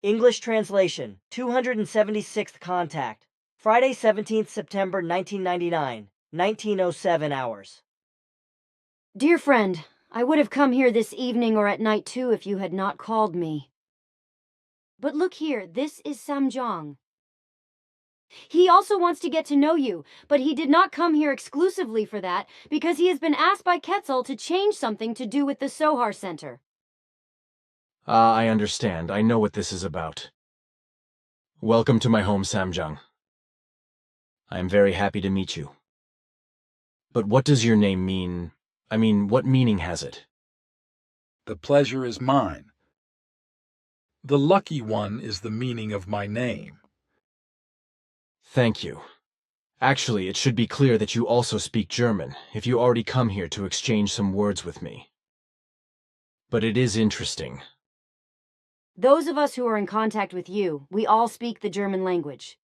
English translation, 276th contact, Friday 17th September 1999, 1907 hours. Dear friend, I would have come here this evening or at night too if you had not called me. But look here, this is Samjong. He also wants to get to know you, but he did not come here exclusively for that because he has been asked by Quetzal to change something to do with the Sohar Center. I understand. I know what this is about. Welcome to my home, Samjang. I am very happy to meet you. But what does your name mean? I mean, what meaning has it? The pleasure is mine. The lucky one is the meaning of my name. Thank you. Actually, it should be clear that you also speak German, if you already come here to exchange some words with me. But it is interesting. Those of us who are in contact with you, we all speak the German language.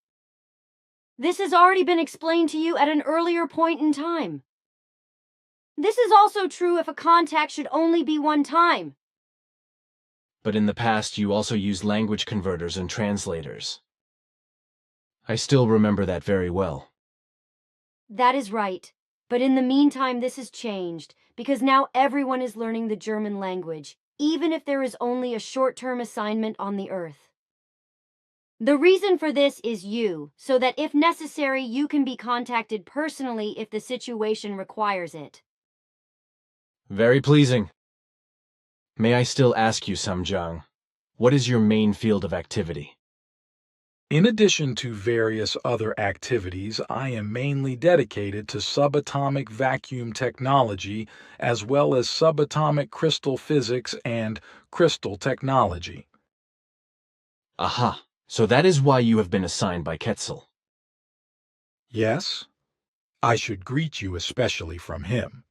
This has already been explained to you at an earlier point in time. This is also true if a contact should only be one time. But in the past, you also used language converters and translators. I still remember that very well. That is right. But in the meantime, this has changed, because now everyone is learning the German language, even if there is only a short-term assignment on the Earth. The reason for this is you, so that if necessary, you can be contacted personally if the situation requires it. Very pleasing. May I still ask you, Samjang, what is your main field of activity? In addition to various other activities, I am mainly dedicated to subatomic vacuum technology as well as subatomic crystal physics and crystal technology. Aha, so that is why you have been assigned by Quetzal. Yes, I should greet you especially from him.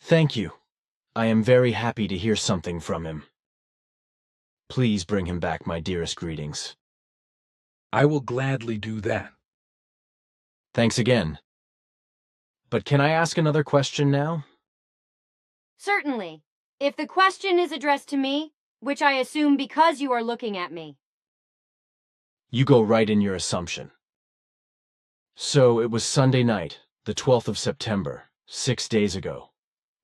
Thank you. I am very happy to hear something from him. Please bring him back my dearest greetings. I will gladly do that. Thanks again. But can I ask another question now? Certainly. If the question is addressed to me, which I assume because you are looking at me. You go right in your assumption. So it was Sunday night, the 12th of September, 6 days ago,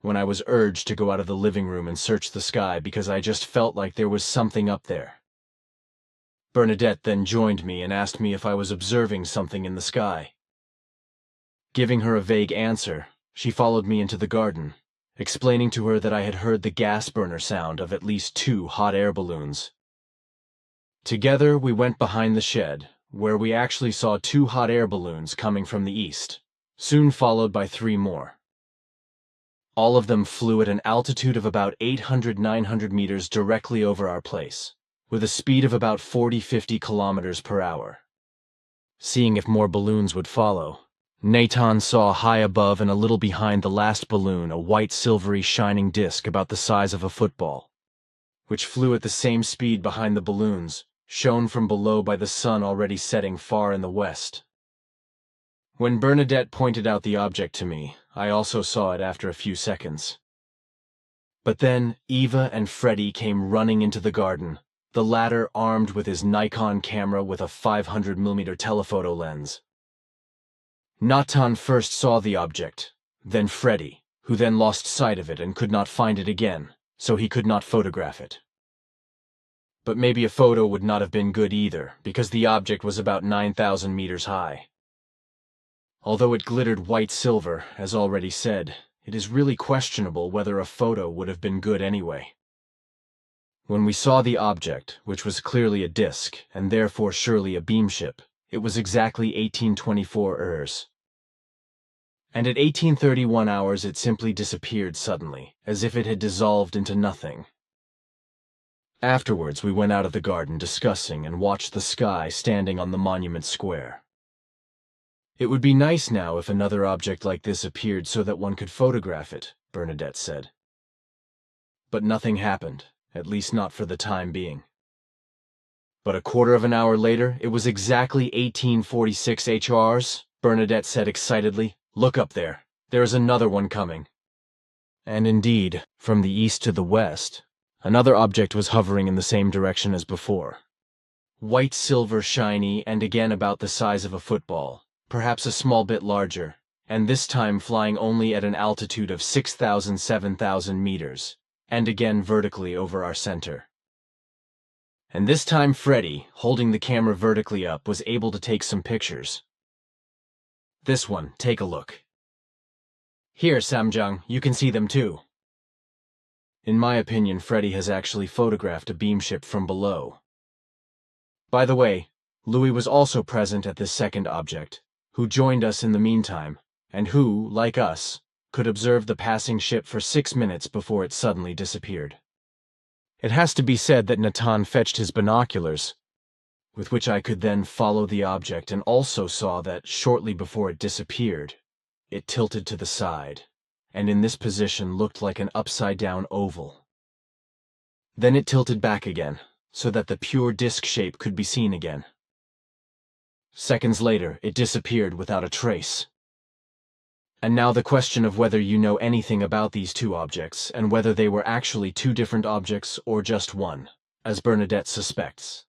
when I was urged to go out of the living room and search the sky because I just felt like there was something up there. Bernadette then joined me and asked me if I was observing something in the sky. Giving her a vague answer, she followed me into the garden, explaining to her that I had heard the gas burner sound of at least 2 hot air balloons. Together we went behind the shed, where we actually saw 2 hot air balloons coming from the east, soon followed by 3 more. All of them flew at an altitude of about 800–900 meters directly over our place, with a speed of about 40–50 kilometers per hour. Seeing if more balloons would follow, Nathan saw high above and a little behind the last balloon a white silvery shining disc about the size of a football, which flew at the same speed behind the balloons, shown from below by the sun already setting far in the west. When Bernadette pointed out the object to me, I also saw it after a few seconds. But then Eva and Freddie came running into the garden, the latter armed with his Nikon camera with a 500mm telephoto lens. Natan first saw the object, then Freddie, who then lost sight of it and could not find it again, so he could not photograph it. But maybe a photo would not have been good either, because the object was about 9,000 meters high. Although it glittered white silver, as already said, it is really questionable whether a photo would have been good anyway. When we saw the object, which was clearly a disk, and therefore surely a beamship, it was exactly 1824 hours. And at 1831 hours it simply disappeared suddenly, as if it had dissolved into nothing. Afterwards we went out of the garden discussing and watched the sky standing on the monument square. It would be nice now if another object like this appeared so that one could photograph it, Bernadette said. But nothing happened, at least not for the time being. But a quarter of an hour later, it was exactly 1846 HRs, Bernadette said excitedly. Look up there. There is another one coming. And indeed, from the east to the west, Another object was hovering in the same direction as before. White, silver, shiny, and again about the size of a football, perhaps a small bit larger, and this time flying only at an altitude of 6,000, 7,000 meters, and again vertically over our center. And this time Freddy, holding the camera vertically up, was able to take some pictures. This one, take a look. Here, Samjang, you can see them too. In my opinion, Freddy has actually photographed a beam ship from below. By the way, Louis was also present at this second object, who joined us in the meantime, and who, like us, could observe the passing ship for 6 minutes before it suddenly disappeared. It has to be said that Natan fetched his binoculars, with which I could then follow the object, and also saw that shortly before it disappeared, it tilted to the side, and in this position looked like an upside-down oval. Then it tilted back again, so that the pure disc shape could be seen again. Seconds later, it disappeared without a trace. And now the question of whether you know anything about these two objects, and whether they were actually two different objects or just one, as Bernadette suspects.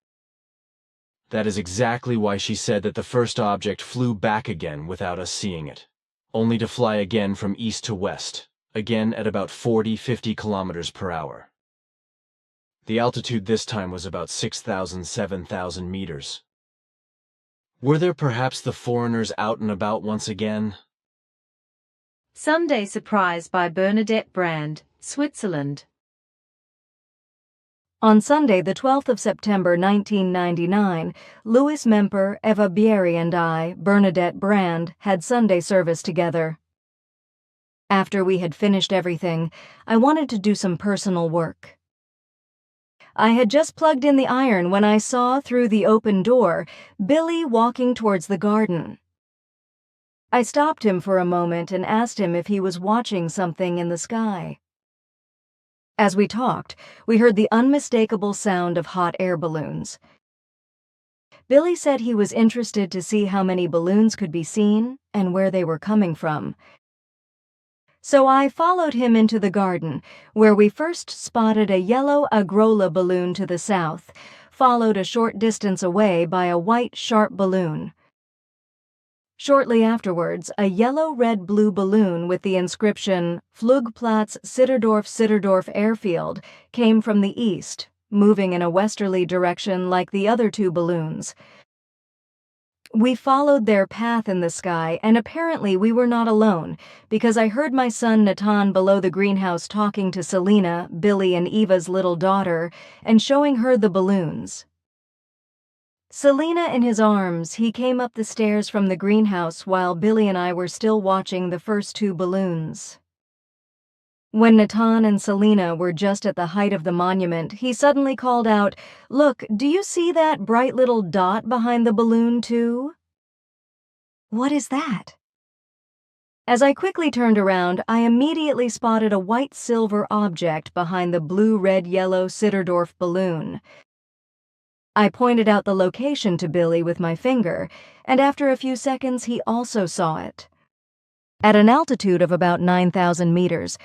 That is exactly why she said that the first object flew back again without us seeing it, only to fly again from east to west, again at about 40-50 kilometers per hour. The altitude this time was about 6,000, 7,000 meters. Were there perhaps the foreigners out and about once again? Sunday Surprise by Bernadette Brand, Switzerland. On Sunday, the 12th of September 1999, Louis Memper, Eva Bieri, and I, Bernadette Brand, had Sunday service together. After we had finished everything, I wanted to do some personal work. I had just plugged in the iron when I saw, through the open door, Billy walking towards the garden. I stopped him for a moment and asked him if he was watching something in the sky. As we talked, we heard the unmistakable sound of hot air balloons. Billy said he was interested to see how many balloons could be seen and where they were coming from. So I followed him into the garden, where we first spotted a yellow Agrola balloon to the south, followed a short distance away by a white sharp balloon. Shortly afterwards, a yellow-red-blue balloon with the inscription Flugplatz Sitterdorf Airfield came from the east, moving in a westerly direction like the other two balloons. We followed their path in the sky, and apparently we were not alone, because I heard my son Natan below the greenhouse talking to Selena, Billy and Eva's little daughter, and showing her the balloons. Selena in his arms, he came up the stairs from the greenhouse while Billy and I were still watching the first two balloons. When Natan and Selena were just at the height of the monument, he suddenly called out, "Look, do you see that bright little dot behind the balloon, too?" "What is that?" As I quickly turned around, I immediately spotted a white-silver object behind the blue-red-yellow Sitterdorf balloon. I pointed out the location to Billy with my finger, and after a few seconds he also saw it. At an altitude of about 9,000 meters,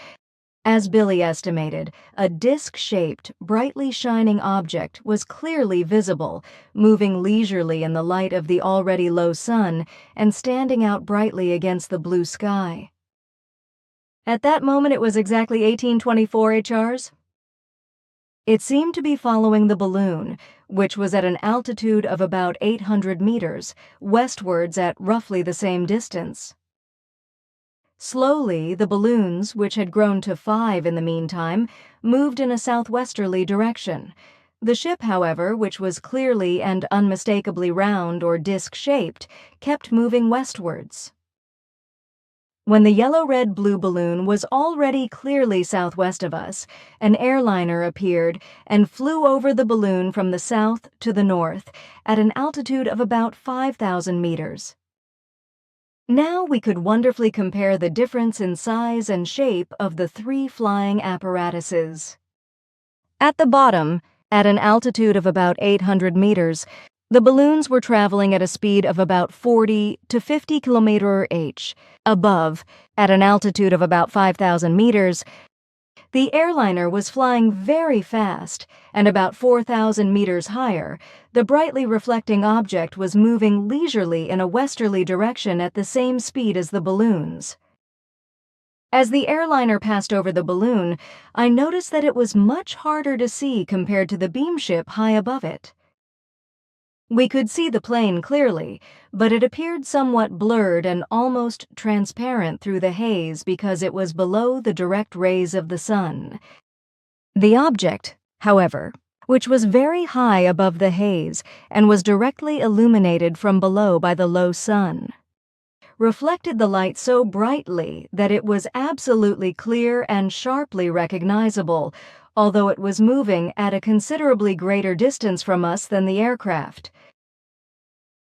as Billy estimated, a disc-shaped, brightly shining object was clearly visible, moving leisurely in the light of the already low sun and standing out brightly against the blue sky. At that moment it was exactly 1824 HRs. It seemed to be following the balloon, which was at an altitude of about 800 meters, westwards at roughly the same distance. Slowly, the balloons, which had grown to 5 in the meantime, moved in a southwesterly direction. The ship, however, which was clearly and unmistakably round or disc-shaped, kept moving westwards. When the yellow-red-blue balloon was already clearly southwest of us, an airliner appeared and flew over the balloon from the south to the north at an altitude of about 5,000 meters. Now we could wonderfully compare the difference in size and shape of the three flying apparatuses. At the bottom, at an altitude of about 800 meters, the balloons were traveling at a speed of about 40 to 50 km/h. Above, at an altitude of about 5,000 meters, The airliner was flying very fast, and about 4,000 meters higher, the brightly reflecting object was moving leisurely in a westerly direction at the same speed as the balloons. As the airliner passed over the balloon, I noticed that it was much harder to see compared to the beamship high above it. We could see the plane clearly, but it appeared somewhat blurred and almost transparent through the haze because it was below the direct rays of the sun. The object, however, which was very high above the haze and was directly illuminated from below by the low sun, reflected the light so brightly that it was absolutely clear and sharply recognizable, although it was moving at a considerably greater distance from us than the aircraft.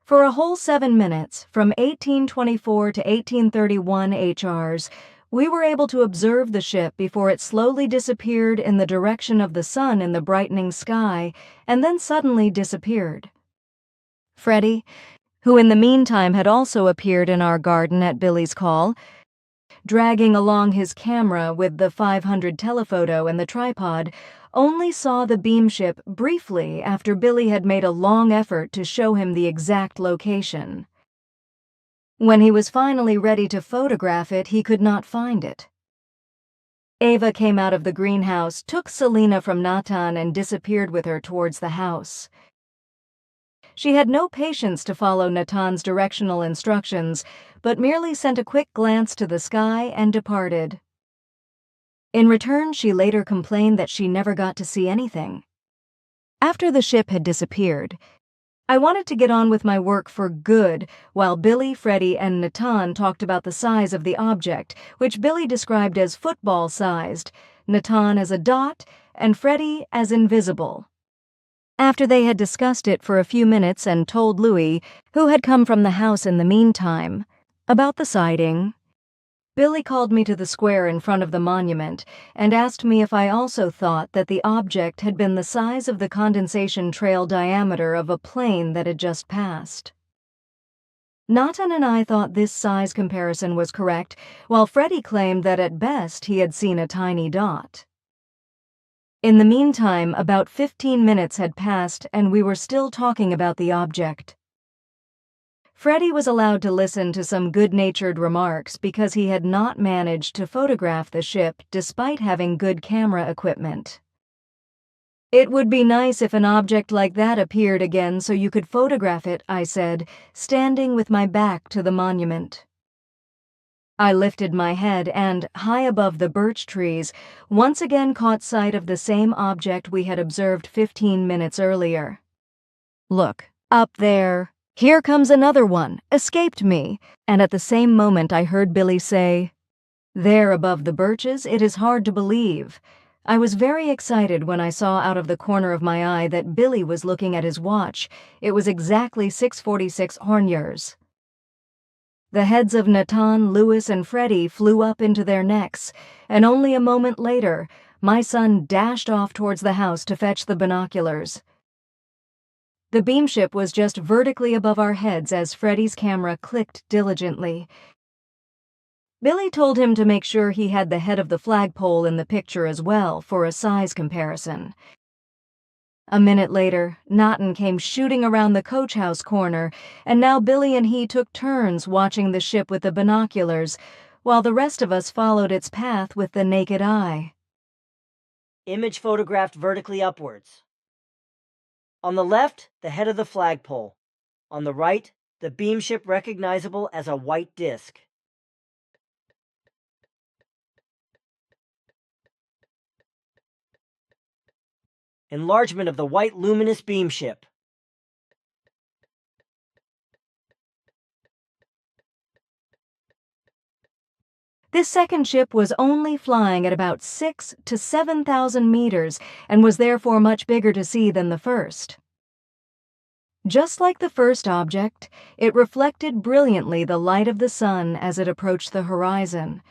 For a whole 7 minutes, from 1824 to 1831 HRs, we were able to observe the ship before it slowly disappeared in the direction of the sun in the brightening sky, and then suddenly disappeared. Freddie, who in the meantime had also appeared in our garden at Billy's call, dragging along his camera with the 500 telephoto and the tripod, only saw the beamship briefly after Billy had made a long effort to show him the exact location. When he was finally ready to photograph it, he could not find it. Ava came out of the greenhouse, took Selena from Natan, and disappeared with her towards the house. She had no patience to follow Natan's directional instructions, but merely sent a quick glance to the sky and departed. In return, she later complained that she never got to see anything. After the ship had disappeared, I wanted to get on with my work for good while Billy, Freddie, and Natan talked about the size of the object, which Billy described as football-sized, Natan as a dot, and Freddie as invisible. After they had discussed it for a few minutes and told Louis, who had come from the house in the meantime, about the sighting, Billy called me to the square in front of the monument and asked me if I also thought that the object had been the size of the condensation trail diameter of a plane that had just passed. Natan and I thought this size comparison was correct, while Freddie claimed that at best he had seen a tiny dot. In the meantime, about 15 minutes had passed and we were still talking about the object. Freddie was allowed to listen to some good-natured remarks because he had not managed to photograph the ship despite having good camera equipment. "It would be nice if an object like that appeared again so you could photograph it," I said, standing with my back to the monument. I lifted my head and, high above the birch trees, once again caught sight of the same object we had observed 15 minutes earlier. "Look, up there. Here comes another one, escaped me," and at the same moment I heard Billy say, "There above the birches, it is hard to believe." I was very excited when I saw out of the corner of my eye that Billy was looking at his watch. It was exactly 6:46 Hornyers. The heads of Natan, Louis, and Freddie flew up into their necks, and only a moment later, my son dashed off towards the house to fetch the binoculars. The beamship was just vertically above our heads as Freddie's camera clicked diligently. Billy told him to make sure he had the head of the flagpole in the picture as well for a size comparison. A minute later, Natan came shooting around the coach house corner, and now Billy and he took turns watching the ship with the binoculars, while the rest of us followed its path with the naked eye. Image photographed vertically upwards. On the left, the head of the flagpole. On the right, the beamship recognizable as a white disk. Enlargement of the white luminous beamship. This second ship was only flying at about 6,000 to 7,000 meters and was therefore much bigger to see than the first. Just like the first object, it reflected brilliantly the light of the sun as it approached the horizon.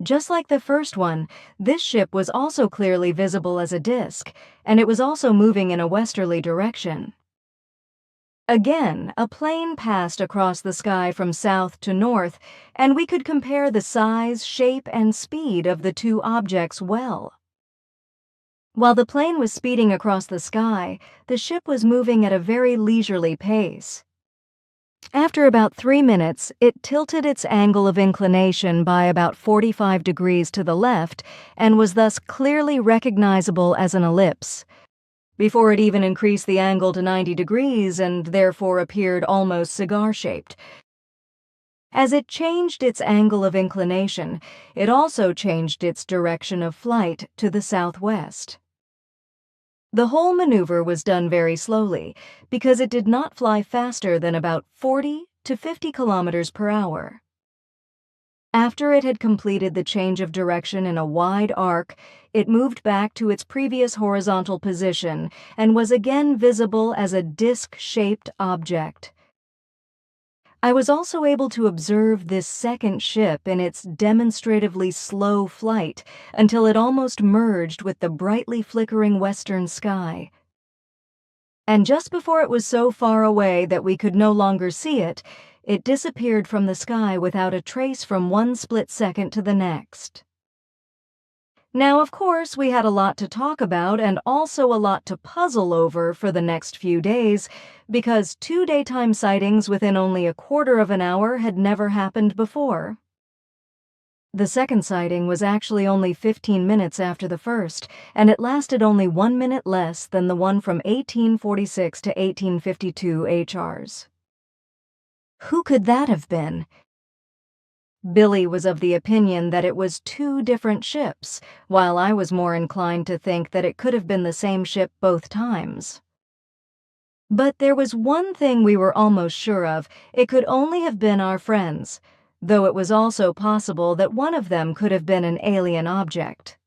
Just like the first one, this ship was also clearly visible as a disk, and it was also moving in a westerly direction. Again, a plane passed across the sky from south to north, and we could compare the size, shape, and speed of the two objects well. While the plane was speeding across the sky, the ship was moving at a very leisurely pace. After about 3 minutes, it tilted its angle of inclination by about 45 degrees to the left and was thus clearly recognizable as an ellipse, before it even increased the angle to 90 degrees and therefore appeared almost cigar-shaped. As it changed its angle of inclination, it also changed its direction of flight to the southwest. The whole maneuver was done very slowly because it did not fly faster than about 40 to 50 kilometers per hour. After it had completed the change of direction in a wide arc, it moved back to its previous horizontal position and was again visible as a disc-shaped object. I was also able to observe this second ship in its demonstratively slow flight until it almost merged with the brightly flickering western sky. And just before it was so far away that we could no longer see it, it disappeared from the sky without a trace from one split second to the next. Now, of course, we had a lot to talk about and also a lot to puzzle over for the next few days, because 2 daytime sightings within only a quarter of an hour had never happened before. The second sighting was actually only 15 minutes after the first, and it lasted only 1 minute less than the one from 1846 to 1852 HRs. Who could that have been? Billy was of the opinion that it was 2 different ships, while I was more inclined to think that it could have been the same ship both times. But there was one thing we were almost sure of: it could only have been our friends, though it was also possible that one of them could have been an alien object.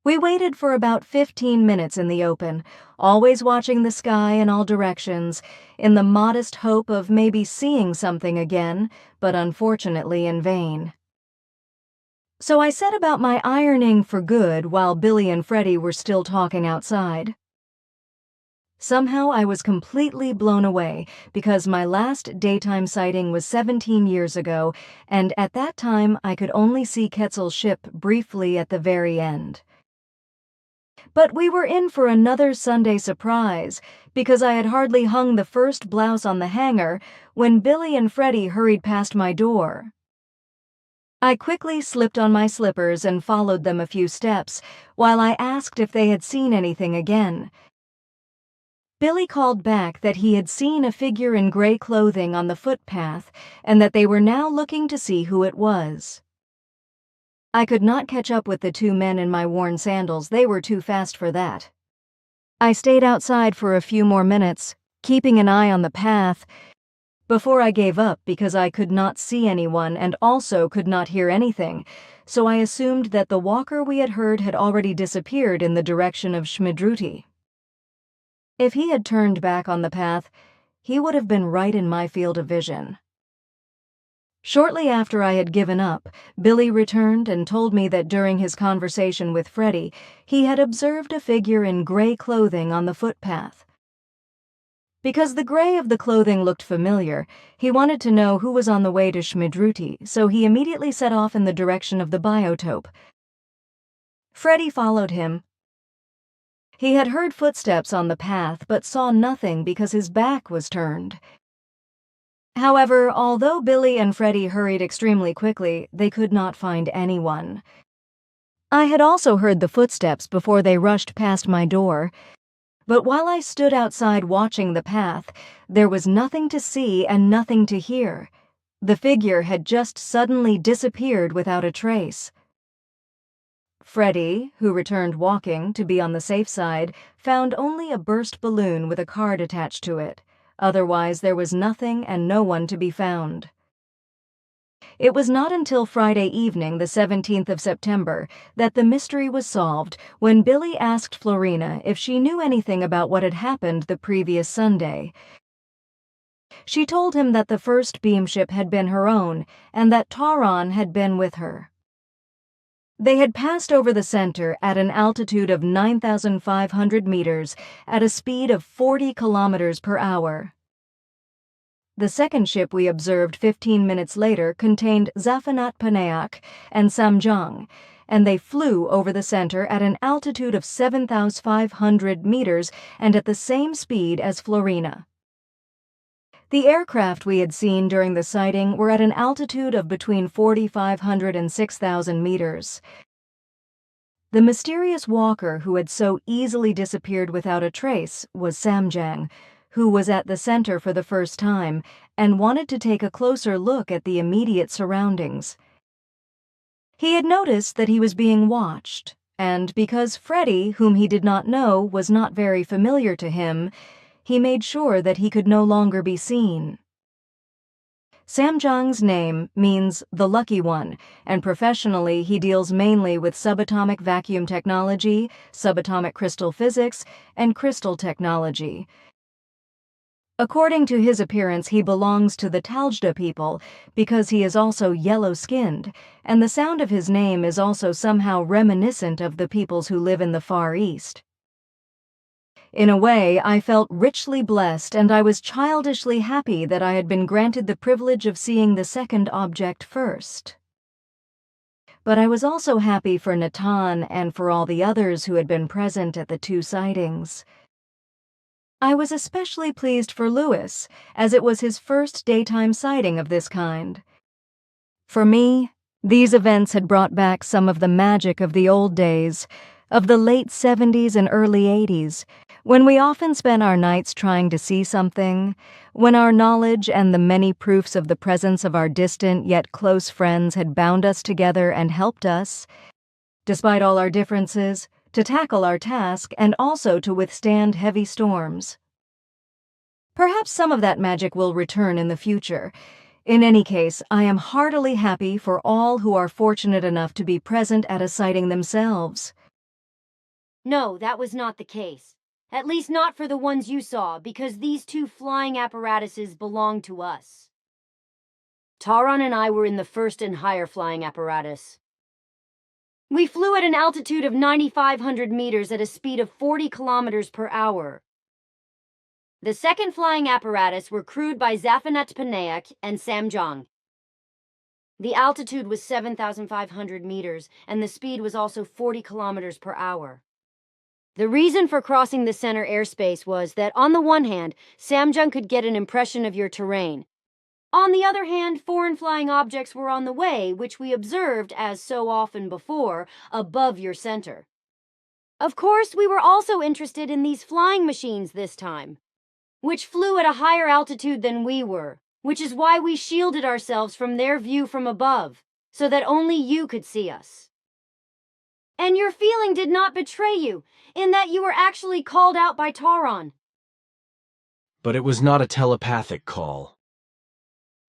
We waited for about 15 minutes in the open, always watching the sky in all directions, in the modest hope of maybe seeing something again, but unfortunately in vain. So I set about my ironing for good while Billy and Freddie were still talking outside. Somehow I was completely blown away because my last daytime sighting was 17 years ago, and at that time I could only see Quetzal's ship briefly at the very end. But we were in for another Sunday surprise, because I had hardly hung the first blouse on the hanger when Billy and Freddie hurried past my door. I quickly slipped on my slippers and followed them a few steps, while I asked if they had seen anything again. Billy called back that he had seen a figure in gray clothing on the footpath and that they were now looking to see who it was. I could not catch up with the 2 men in my worn sandals. They were too fast for that. I stayed outside for a few more minutes, keeping an eye on the path, before I gave up because I could not see anyone and also could not hear anything, so I assumed that the walker we had heard had already disappeared in the direction of Schmidruti. If he had turned back on the path, he would have been right in my field of vision. Shortly after I had given up, Billy returned and told me that during his conversation with Freddie, he had observed a figure in gray clothing on the footpath. Because the gray of the clothing looked familiar, he wanted to know who was on the way to Schmidruti, so he immediately set off in the direction of the biotope. Freddie followed him. He had heard footsteps on the path but saw nothing because his back was turned. However, although Billy and Freddie hurried extremely quickly, they could not find anyone. I had also heard the footsteps before they rushed past my door, but while I stood outside watching the path, there was nothing to see and nothing to hear. The figure had just suddenly disappeared without a trace. Freddie, who returned walking to be on the safe side, found only a burst balloon with a card attached to it. Otherwise, there was nothing and no one to be found. It was not until Friday evening, the 17th of September, that the mystery was solved when Billy asked Florena if she knew anything about what had happened the previous Sunday. She told him that the first beam ship had been her own and that Taran had been with her. They had passed over the center at an altitude of 9,500 meters at a speed of 40 kilometers per hour. The second ship we observed 15 minutes later contained Zaphanat Paneak and Samjong, and they flew over the center at an altitude of 7,500 meters and at the same speed as Florena. The aircraft we had seen during the sighting were at an altitude of between 4,500 and 6,000 meters. The mysterious walker who had so easily disappeared without a trace was Samjang, who was at the center for the first time and wanted to take a closer look at the immediate surroundings. He had noticed that he was being watched, and because Freddie, whom he did not know, was not very familiar to him, he made sure that he could no longer be seen. Samjang's name means the lucky one, and professionally he deals mainly with subatomic vacuum technology, subatomic crystal physics, and crystal technology. According to his appearance, he belongs to the Taljda people because he is also yellow-skinned, and the sound of his name is also somehow reminiscent of the peoples who live in the Far East. In a way, I felt richly blessed, and I was childishly happy that I had been granted the privilege of seeing the second object first. But I was also happy for Natan and for all the others who had been present at the two sightings. I was especially pleased for Louis, as it was his first daytime sighting of this kind. For me, these events had brought back some of the magic of the old days, of the late 70s and early 80s, when we often spent our nights trying to see something, when our knowledge and the many proofs of the presence of our distant yet close friends had bound us together and helped us, despite all our differences, to tackle our task and also to withstand heavy storms. Perhaps some of that magic will return in the future. In any case, I am heartily happy for all who are fortunate enough to be present at a sighting themselves. No, that was not the case. At least not for the ones you saw, because these two flying apparatuses belong to us. Taran and I were in the first and higher flying apparatus. We flew at an altitude of 9,500 meters at a speed of 40 kilometers per hour. The second flying apparatus were crewed by Zaphanat Paneak and Samjong. The altitude was 7,500 meters, and the speed was also 40 kilometers per hour. The reason for crossing the center airspace was that, on the one hand, Samjung could get an impression of your terrain. On the other hand, foreign flying objects were on the way, which we observed, as so often before, above your center. Of course, we were also interested in these flying machines this time, which flew at a higher altitude than we were, which is why we shielded ourselves from their view from above, so that only you could see us. And your feeling did not betray you, in that you were actually called out by Taran. But it was not a telepathic call.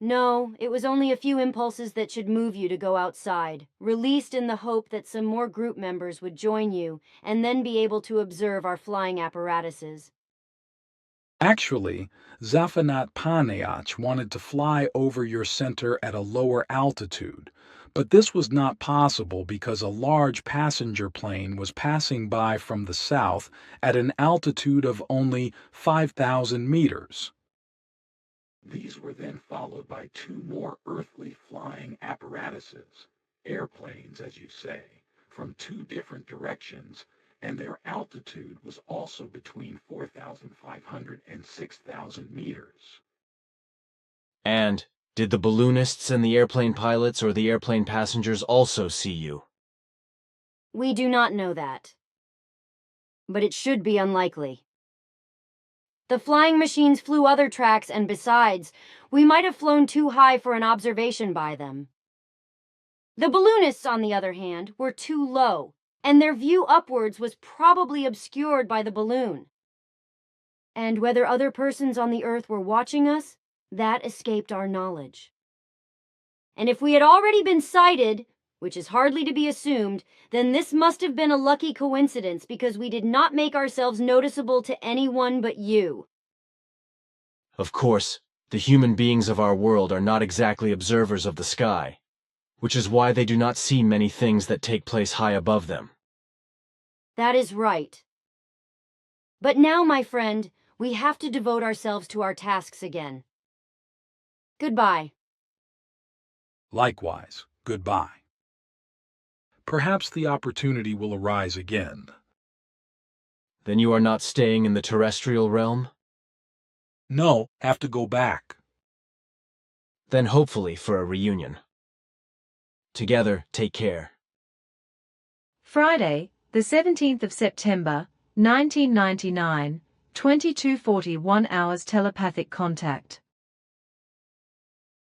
No, it was only a few impulses that should move you to go outside, released in the hope that some more group members would join you and then be able to observe our flying apparatuses. Actually, Zaphanat Paneach wanted to fly over your center at a lower altitude, but this was not possible because a large passenger plane was passing by from the south at an altitude of only 5,000 meters. These were then followed by two more earthly flying apparatuses, airplanes, as you say, from two different directions, and their altitude was also between 4,500 and 6,000 meters. And did the balloonists and the airplane pilots or the airplane passengers also see you? We do not know that. But it should be unlikely. The flying machines flew other tracks, and besides, we might have flown too high for an observation by them. The balloonists, on the other hand, were too low, and their view upwards was probably obscured by the balloon. And whether other persons on the Earth were watching us, that escaped our knowledge. And if we had already been sighted, which is hardly to be assumed, then this must have been a lucky coincidence because we did not make ourselves noticeable to anyone but you. Of course, the human beings of our world are not exactly observers of the sky. which is why they do not see many things that take place high above them. That is right. But now, my friend, we have to devote ourselves to our tasks again. Goodbye. Likewise, goodbye. Perhaps the opportunity will arise again. Then you are not staying in the terrestrial realm? No, have to go back. Then hopefully for a reunion. Together, take care. Friday, the 17th of September, 1999, 22:41 hours telepathic contact.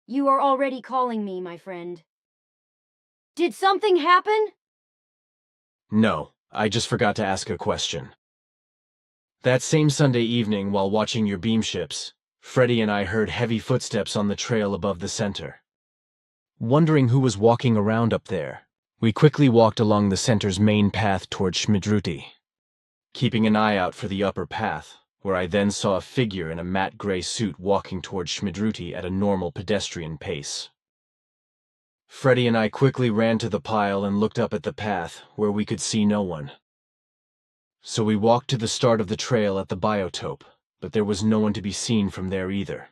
You are already calling me, my friend. Did something happen? No, I just forgot to ask a question. That same Sunday evening, while watching your beam ships, Freddy and I heard heavy footsteps on the trail above the center. Wondering who was walking around up there, we quickly walked along the center's main path toward Schmidruti, keeping an eye out for the upper path, where I then saw a figure in a matte gray suit walking toward Schmidruti at a normal pedestrian pace. Freddy and I quickly ran to the pile and looked up at the path, where we could see no one. So we walked to the start of the trail at the biotope, but there was no one to be seen from there either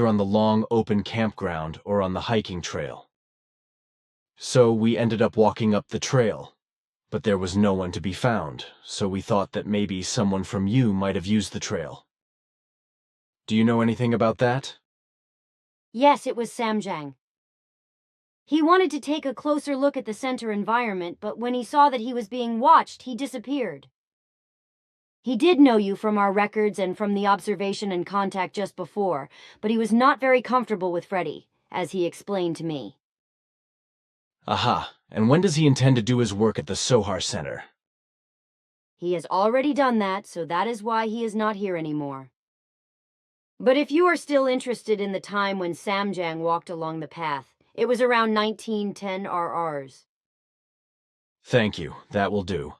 on the long open campground or on the hiking trail. So we ended up walking up the trail, but there was no one to be found, so we thought that maybe someone from you might have used the trail. Do you know anything about that? Yes, it was Samjang. He wanted to take a closer look at the center environment, but when he saw that he was being watched, he disappeared. He did know you from our records and from the observation and contact just before, but he was not very comfortable with Freddy, as he explained to me. Aha, and when does he intend to do his work at the Sohar Center? He has already done that, so that is why he is not here anymore. But if you are still interested in the time when Samjang walked along the path, it was around 1910 RRs. Thank you, that will do.